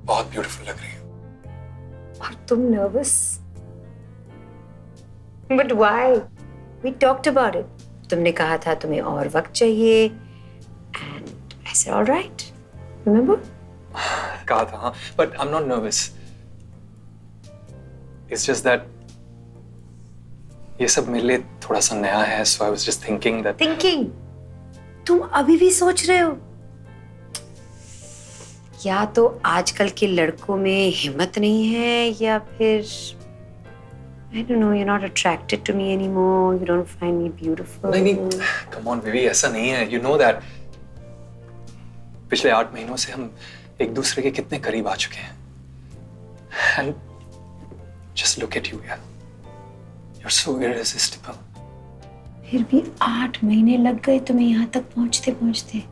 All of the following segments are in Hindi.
बहुत ब्यूटीफुल लग रही हो। और तुम nervous? But why? We talked about it. तुमने कहा था तुम्हें और वक्त चाहिए and I said alright, remember? कहा था हाँ, but I am not nervous. It's just that ये सब मेरे लिए थोड़ा सा नया है, so I was just thinking that. Thinking? तुम अभी भी सोच रहे हो? या तो आजकल के लड़कों में हिम्मत नहीं है, या फिर I don't know, you're not attracted to me anymore, you don't find me beautiful. नहीं, come on बेबी, ऐसा नहीं है, you know that पिछले 8 महीनों से हम एक दूसरे के कितने करीब आ चुके हैं। And just look at you, yeah. You're so irresistible. फिर भी 8 महीने लग गए तुम्हें यहाँ तक पहुँचते पहुँचते।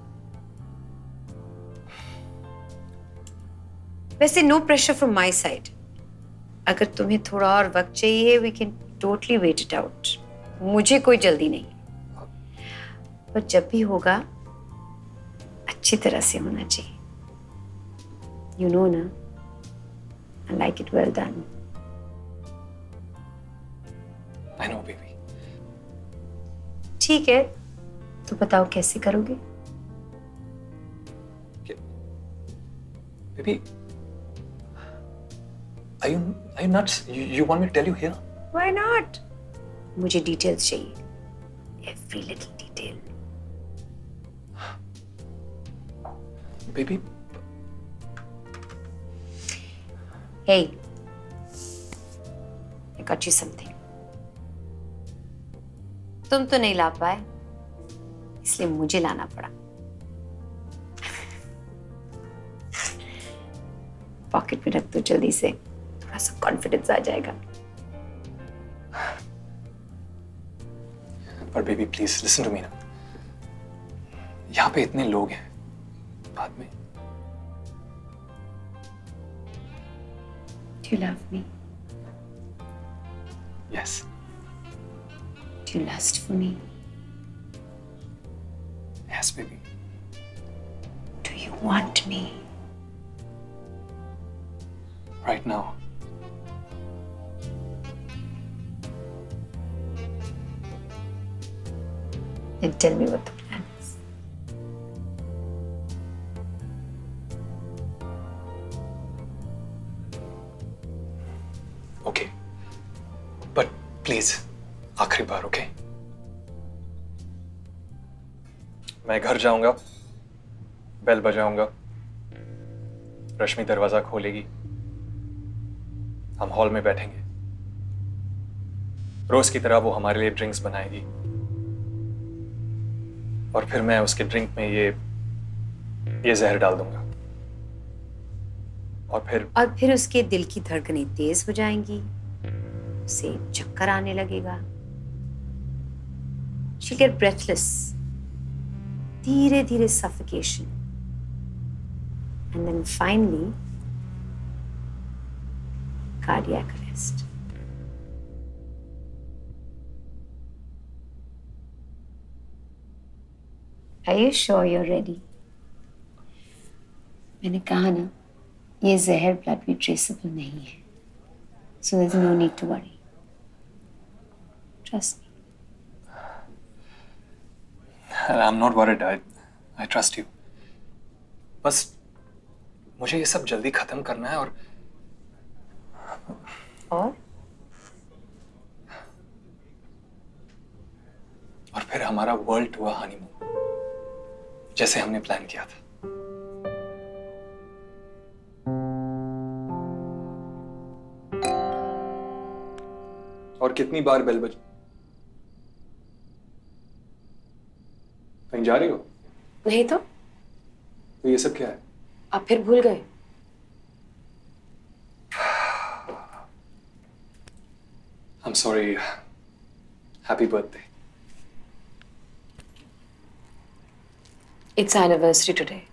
वैसे no pressure from my side. अगर तुम्हें थोड़ा और वक्त चाहिए, we can totally wait it out. मुझे कोई जल्दी नहीं, पर जब भी होगा अच्छी तरह से होना चाहिए। You know ना, I like it well done. I know, baby. ठीक है, तो बताओ कैसे करोगे? Baby, are you nuts? You want me to tell you here? Why not? मुझे डिटेल्स चाहिए, every little detail. Baby. Hey, I got you something. तुम तो नहीं ला पाए, इसलिए मुझे लाना पड़ा। पॉकेट में रख दो जल्दी से, थोड़ा सा कॉन्फिडेंस आ जाएगा। पर baby please listen to me ना, यहाँ पे इतने लोग हैं, बाद में। Do you love me? Yes. Do you lust for me? Yes, baby. Do you want me? Right now. Then tell me what the plan is. Okay. But please, आखिरी बार, okay? मैं घर जाऊंगा, बेल बजाऊंगा, रश्मि दरवाजा खोलेगी, हम हॉल में बैठेंगे, रोज की तरह वो हमारे लिए ड्रिंक्स बनाएगी, और फिर मैं उसके ड्रिंक में ये जहर डाल दूंगा, और फिर उसके दिल की धड़कनें तेज हो जाएंगी, उसे चक्कर आने लगेगा, she'll get breathless, धीरे धीरे suffocation, and then finally cardiac arrest. Are you sure you're ready? मैंने कहा ना, ये जहर ब्लड में ट्रेसेबल नहीं है, so there's no need to worry. Trust me. I'm not worried. I trust you. बस मुझे ये सब जल्दी खत्म करना है, और फिर हमारा वर्ल्ड टूर हनीमून, जैसे हमने प्लान किया था। और कितनी बार बेल बजी? कहीं जा रही हो? नहीं तो ये सब क्या है? आप फिर भूल गए? I'm sorry. Happy birthday. It's anniversary today.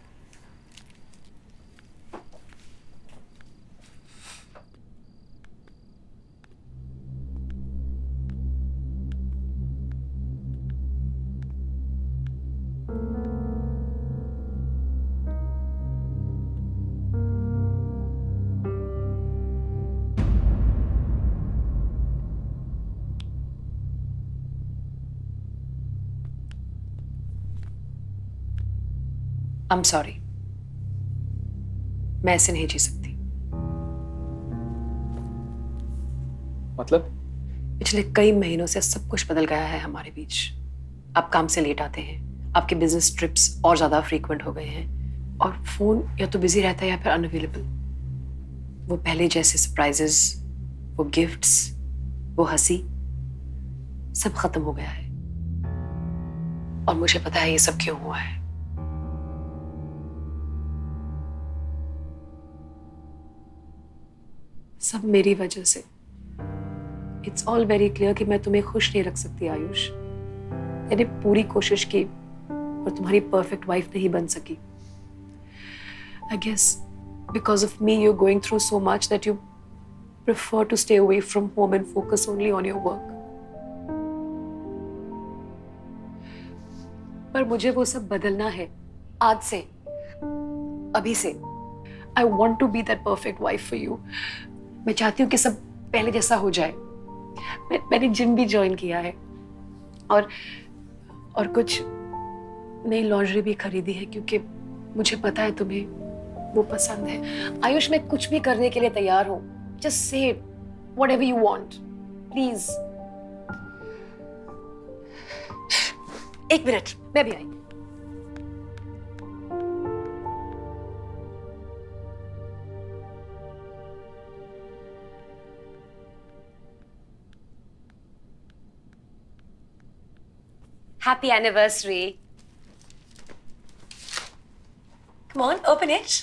I'm sorry, मैं ऐसे नहीं जी सकती। मतलब? पिछले कई महीनों से सब कुछ बदल गया है हमारे बीच। आप काम से लेट आते हैं, आपके बिजनेस ट्रिप्स और ज्यादा फ्रीक्वेंट हो गए हैं, और फोन या तो बिजी रहता है या फिर अनअवेलेबल। वो पहले जैसे सरप्राइजेस, वो गिफ्ट्स, वो हंसी, सब खत्म हो गया है। और मुझे पता है ये सब क्यों हुआ है। सब मेरी वजह से। इट्स ऑल वेरी क्लियर कि मैं तुम्हें खुश नहीं रख सकती आयुष। मैंने पूरी कोशिश की पर तुम्हारी परफेक्ट वाइफ नहीं बन सकी। I guess because of me you're going through so much that you prefer to stay away from home and focus only on your work. पर मुझे वो सब बदलना है आज से, अभी से। I want to be that perfect wife for you. मैं चाहती हूँ कि सब पहले जैसा हो जाए। मैंने जिम भी ज्वाइन किया है और कुछ नई लॉन्ड्री भी खरीदी है क्योंकि मुझे पता है तुम्हें वो पसंद है। आयुष, मैं कुछ भी करने के लिए तैयार हूँ। Just say whatever you want, please. एक मिनट, मैं भी आई। Happy anniversary. Come on, open it.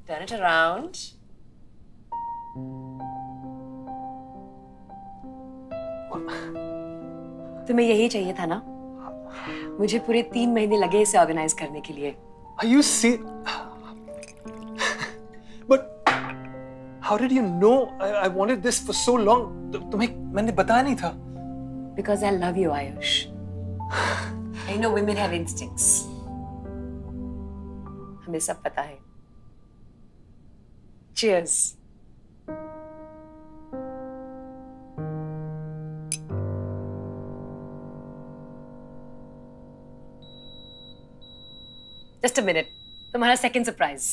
Turn it around. तुम्हें यही चाहिए था ना? मुझे पूरे 3 महीने लगे इसे ऑर्गेनाइज करने के लिए। Are you serious? But how did you know I wanted this for so long? तुम्हें मैंने बताया नहीं था। Because I love you, Ayush. I know women have instincts. हमें सब पता है। Cheers. Just a minute. तुम्हारा second surprise.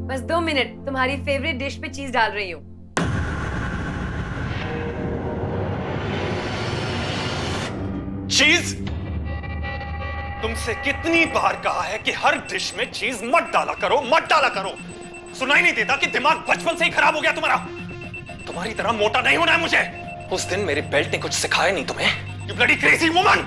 बस 2 मिनट, तुम्हारी फेवरेट डिश पे चीज डाल रही हूँ। चीज? तुमसे कितनी बार कहा है कि हर डिश में चीज मत डाला करो, मत डाला करो। सुनाई नहीं देता कि दिमाग बचपन से ही खराब हो गया तुम्हारा? तुम्हारी तरह मोटा नहीं होना है मुझे। उस दिन मेरे बेल्ट ने कुछ सिखाया नहीं तुम्हें? You bloody crazy woman!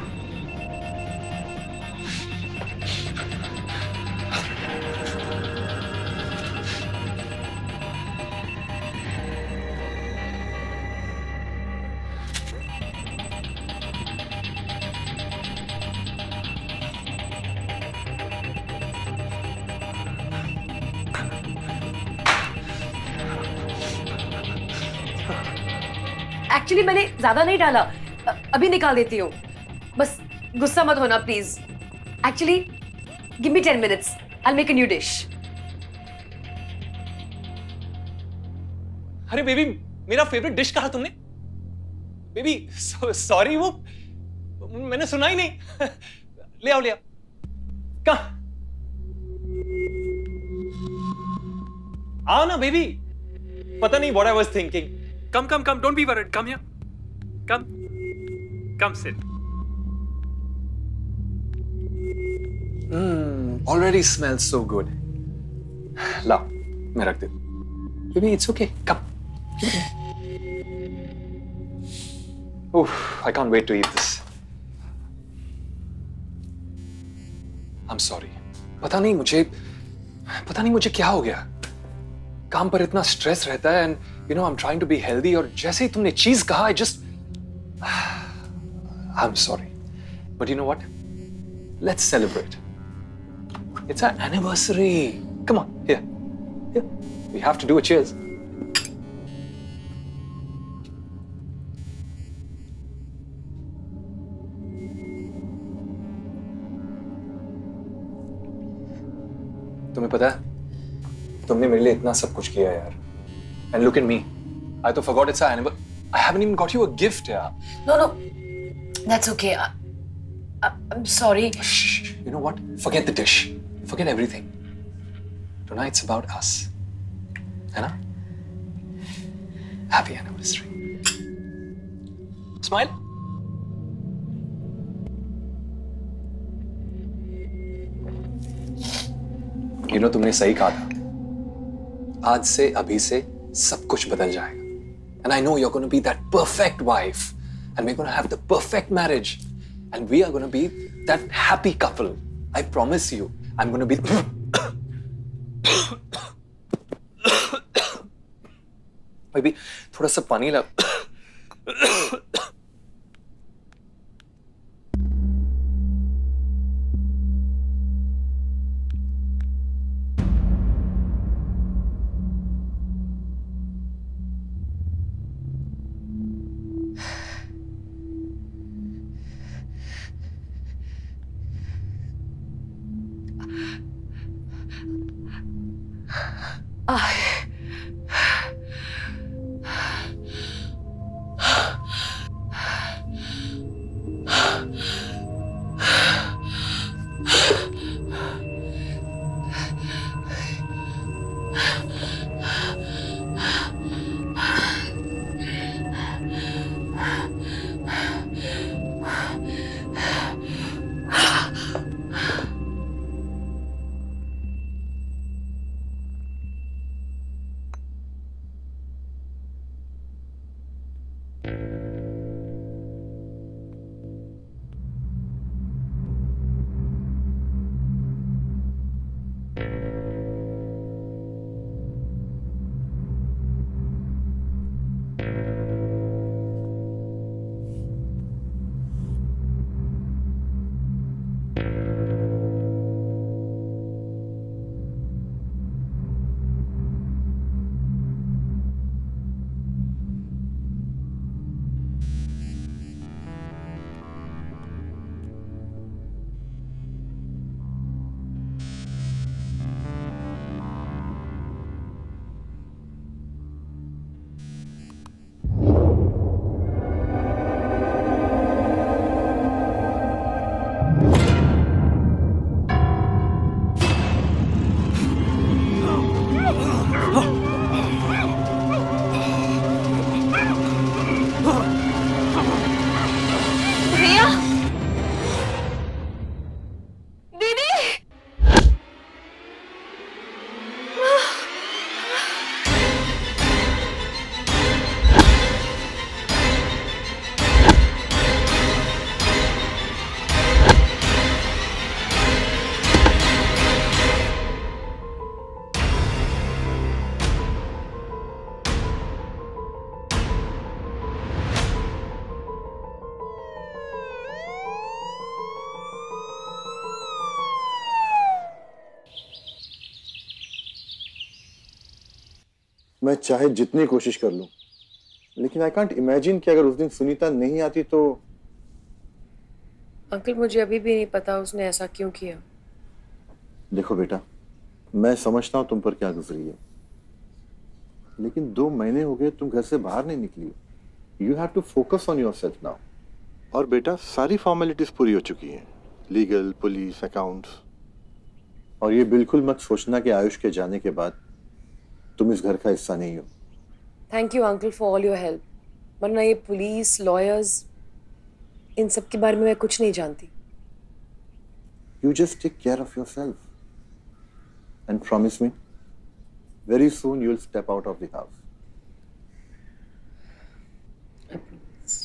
Actually मैंने ज्यादा नहीं डाला, अभी निकाल देती हूँ। बस गुस्सा मत होना please. Actually give me 10 minutes, I make a new dish. अरे बेबी, मेरा फेवरेट डिश कहा तुमने? बेबी सॉरी, वो मैंने सुना ही नहीं। ले आओ ले आओ। कहाँ? आओ ना बेबी। पता नहीं what I was thinking. Come, don't be worried. Come here. Come sit. Already smells so good. लाओ, मैं रख देता हूँ। Baby, it's okay. Come. Oof, I can't wait to eat this. I'm sorry. पता नहीं मुझे क्या हो गया. काम पर इतना स्ट्रेस रहता है and I'm trying to be healthy और जैसे ही तुमने चीज कहा I just I'm sorry. But you know what? Let's celebrate. It's our anniversary. Come on, here. We have to do a cheers. तुम्हें पता है तुमने मेरे लिए इतना सब कुछ किया यार. And look at me. I तो forgot it's our anniversary. I haven't even got you a gift यार. No, that's okay. I'm sorry. Shh. You know what? Forget the dish. Forget everything. Tonight's about us. है ना? Happy anniversary. Smile. तुमने सही कहा था. आज से अभी से सब कुछ बदल जाएगा. And I know you're going to be that perfect wife. And we're going to have the perfect marriage. And we are going to be that happy couple. I promise you. I'm going to be... Maybe थोड़ा सा पानी ला. मैं चाहे जितनी कोशिश कर लूं, लेकिन आई कांट इमेजिन कि अगर उस दिन सुनीता नहीं आती तो। अंकल मुझे अभी भी नहीं पता उसने ऐसा क्यों किया। देखो बेटा, मैं समझता हूं तुम पर क्या गुजरी है, लेकिन 2 महीने हो गए तुम घर से बाहर नहीं निकली। You have to focus on yourself now. और बेटा सारी फॉर्मेलिटीज पूरी हो चुकी हैं, लीगल, पुलिस, अकाउंट्स। और ये बिल्कुल मत सोचना कि आयुष के जाने के बाद तुम इस घर का हिस्सा नहीं हो। Thank you uncle for all your help, वरना ये पुलिस, लॉयर्स, इन सब के बारे में मैं कुछ नहीं जानती। You just take care of yourself and promise me very soon you'll step out of the house. I promise.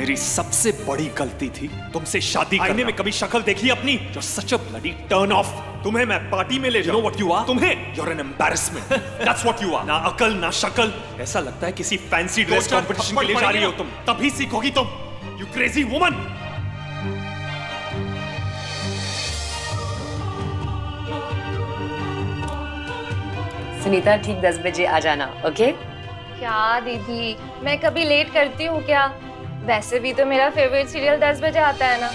मेरी सबसे बड़ी गलती थी तुमसे शादी करना। आईने में कभी शक्ल देखी अपनी? You're such a bloody turn off. तुम्हें मैं पार्टी में ले जाऊं। You know what you are? तुम्हें you're an embarrassment. That's what you are. ना अकल ना शक्ल। ऐसा लगता है किसी फैंसी ड्रेस कंपटीशन के लिए जा रही हो तुम। तभी सीखोगी तुम। You crazy woman. सुनीता ठीक 10 बजे आ जाना, ओके? क्या दीदी, मैं कभी लेट करती हूँ क्या? वैसे भी तो मेरा फेवरेट सीरियल 10 बजे आता है ना।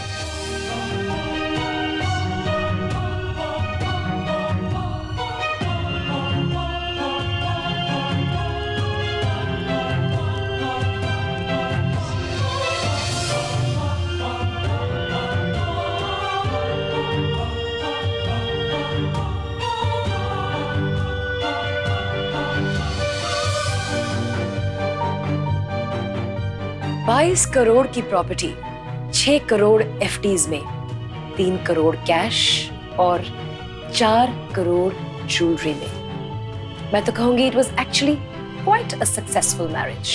$22 करोड़ की प्रॉपर्टी, 6 करोड़ एफडीज में, 3 करोड़ कैश और 4 करोड़ ज्वेलरी में। मैं तो कहूंगी it was actually quite a successful marriage.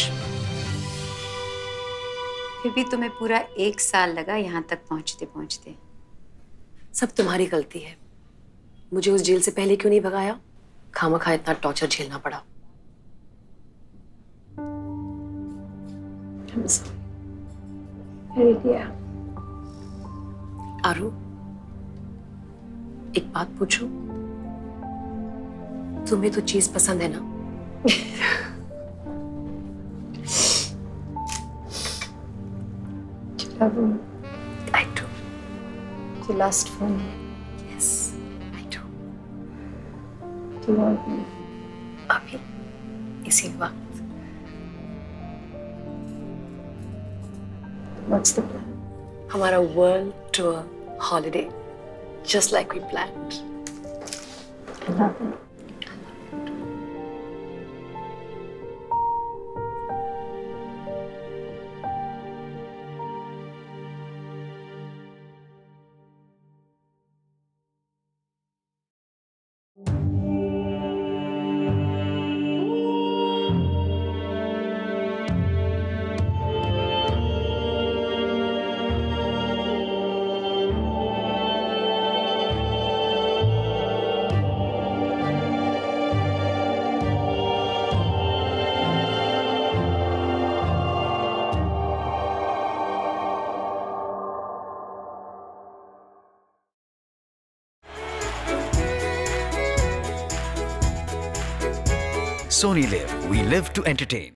फिर भी तुम्हें पूरा 1 साल लगा यहाँ तक पहुंचते पहुंचते। सब तुम्हारी गलती है। मुझे उस जेल से पहले क्यों नहीं भगाया? खामखा इतना टॉर्चर झेलना पड़ा। आरू, एक बात पूछूं? तुम्हें तो चीज पसंद है ना? I do. You lust for me. Yes, I do. Do you want me? अभी इसी वक्त। What's the plan? हमारा world tour holiday, just like we planned. I love it. Sony Live. We live to entertain.